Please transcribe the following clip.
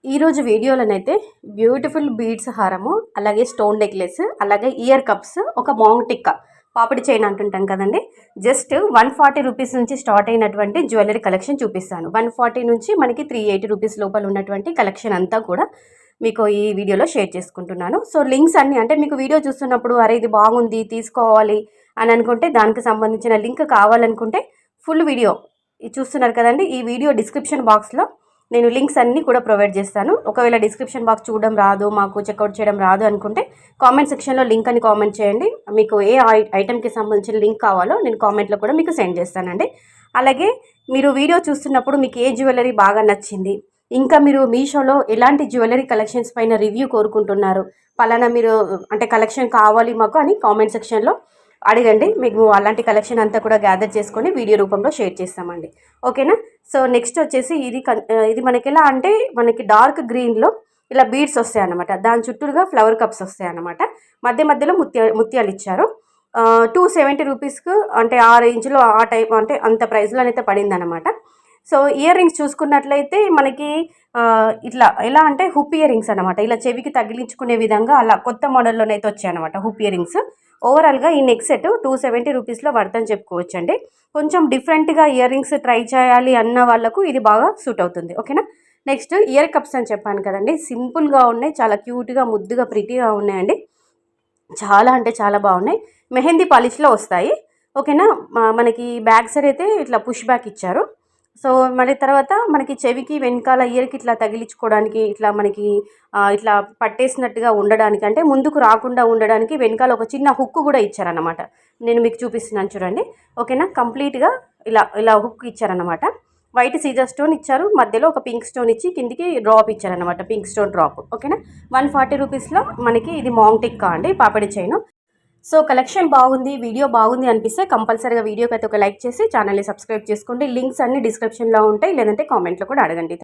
ఈరోజు వీడియోలోనైతే beautiful beads హారము, అలాగే స్టోన్ నెక్లెస్, అలాగే ఇయర్ కప్స్, ఒక మాంగ్ టిక్కా పాపిడి చైన్ అంటుంటాం కదండి. జస్ట్ 140 రూపీస్ నుంచి స్టార్ట్ అయినటువంటి జ్యువెలరీ కలెక్షన్ చూపిస్తాను. 140 నుంచి మనకి 380 రూపీస్ లోపల ఉన్నటువంటి కలెక్షన్ అంతా కూడా మీకు ఈ వీడియోలో షేర్ చేసుకుంటున్నాను. సో లింక్స్ అన్నీ అంటే మీకు వీడియో చూస్తున్నప్పుడు అరే ఇది బాగుంది తీసుకోవాలి అని అనుకుంటే, దానికి సంబంధించిన లింక్ కావాలనుకుంటే ఫుల్ వీడియో చూస్తున్నారు కదండి, ఈ వీడియో డిస్క్రిప్షన్ బాక్స్లో నేను లింక్స్ అన్నీ కూడా ప్రొవైడ్ చేస్తాను. ఒకవేళ డిస్క్రిప్షన్ బాక్స్ చూడడం రాదు, మాకు చెక్అవుట్ చేయడం రాదు అనుకుంటే కామెంట్ సెక్షన్లో లింక్ అని కామెంట్ చేయండి. మీకు ఏ ఐటెంకి సంబంధించిన లింక్ కావాలో నేను కామెంట్లో కూడా మీకు సెండ్ చేస్తానండి. అలాగే మీరు వీడియో చూస్తున్నప్పుడు మీకు ఏ జ్యువెలరీ బాగా నచ్చింది, ఇంకా మీరు మీషోలో ఎలాంటి జ్యువెలరీ కలెక్షన్స్ పైన రివ్యూ కోరుకుంటున్నారు, పలానా మీరు అంటే కలెక్షన్ కావాలి మాకు అని కామెంట్ సెక్షన్లో అడగండి. మీకు అలాంటి కలెక్షన్ అంతా కూడా గ్యాదర్ చేసుకొని వీడియో రూపంలో షేర్ చేస్తామండి. ఓకేనా. సో నెక్స్ట్ వచ్చేసి ఇది మనకి ఎలా అంటే మనకి డార్క్ గ్రీన్లో ఇలా బీడ్స్ వస్తాయి అన్నమాట. దాని చుట్టూరుగా ఫ్లవర్ కప్స్ వస్తాయి అన్నమాట. మధ్యలో ముత్యాలు ఇచ్చారు. 270 రూపీస్కు అంటే ఆ రేంజ్లో ఆ టైప్ అంటే అంత ప్రైస్లోనైతే పడింది అనమాట. సో ఇయర్ రింగ్స్ చూసుకున్నట్లయితే మనకి ఇట్లా ఎలా అంటే హుప్ ఇయర్ రింగ్స్ అనమాట. ఇలా చెవికి తగిలించుకునే విధంగా అలా కొత్త మోడల్లోనైతే వచ్చాయన్నమాట హుప్ ఇయర్ రింగ్స్. ఓవరాల్గా ఈ నెక్ సెట్ 270 రూపీస్లో పడతాని చెప్పుకోవచ్చండి. కొంచెం డిఫరెంట్గా ఇయర్ రింగ్స్ ట్రై చేయాలి అన్న వాళ్ళకు ఇది బాగా సూట్ అవుతుంది. ఓకేనా. నెక్స్ట్ ఇయర్ కప్స్ అని చెప్పాను కదండి, సింపుల్గా ఉన్నాయి, చాలా క్యూట్గా ముద్దుగా ప్రిటీగా ఉన్నాయండి. చాలా అంటే చాలా బాగున్నాయి. మెహందీ పాలిష్లో వస్తాయి. ఓకేనా. మనకి బ్యాక్ సైడ్ అయితే ఇట్లా పుష్ బ్యాక్ ఇచ్చారు. సో మళ్ళీ తర్వాత మనకి చెవికి వెనకాల ఇయర్కి ఇట్లా తగిలించుకోవడానికి ఇట్లా మనకి ఇట్లా పట్టేసినట్టుగా ఉండడానికి, అంటే ముందుకు రాకుండా ఉండడానికి వెనకాల ఒక చిన్న హుక్ కూడా ఇచ్చారన్నమాట. నేను మీకు చూపిస్తున్నాను చూడండి. ఓకేనా. కంప్లీట్గా ఇలా ఇలా హుక్ ఇచ్చారన్నమాట. వైట్ సీజర్ స్టోన్ ఇచ్చారు, మధ్యలో ఒక పింక్ స్టోన్ ఇచ్చి కిందికి డ్రాప్ ఇచ్చారన్నమాట, పింక్ స్టోన్ డ్రాప్. ఓకేనా. 140 రూపీస్లో మనకి ఇది మాంగ్ టిక్కా అండి, పాపిడి చైన్. సో కలెక్షన్ బాగుంది, వీడియో బాగుంది అనిపిస్తే కంపల్సరీగా వీడియోకి అయితే ఒక లైక్ చేసి ఛానల్ని సబ్స్క్రైబ్ చేసుకోండి. లింక్స్ అన్ని డిస్క్రిప్షన్లో ఉంటాయి, లేదంటే కామెంట్లో కూడా అడగండి.